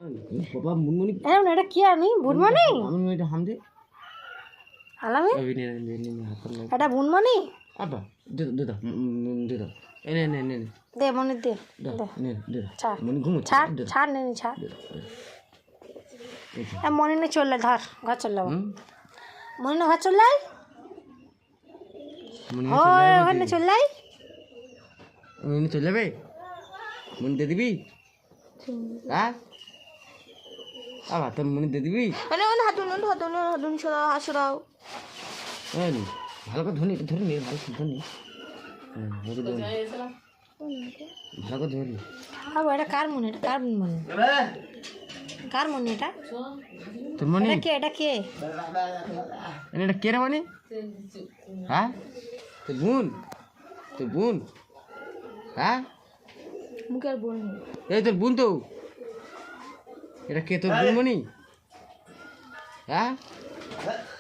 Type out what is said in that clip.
বাবা মুনমুনি এরকম এটা কি আমি বুনমনি আমি এটা হাম দে আলামি अभी नहीं हाथ लग এটা বুনমনি अब दे दो ने ने ने দে মনে দে दे দে ने दे ছাড় मन घूम ছাড় ছাড় নে নে, ছাড় এ মনে নে চললে ধর ঘর চল যাবো মনে না ঘর চললাই मन হয় ওখানে চললাই मन चल जाबे मन दे दिबी हां अब तो मन दे दिबी মানে ওখানে হাতুন সরাও হাত সরাও নি ভালো করে ধরে ধরে নে ভালো করে ধরে নে ভালো করে ধরে ভালো করে ধরে আবার এটা কার মনে, এটা কার মনে, কার মনে এটা তোর মনে এটা কে এটা কে রে মানে হ্যাঁ তোর বোন হ্যাঁ মুখে আর বলনি এই তোর বোন তো এটা কে তোর বোন মনি হ্যাঁ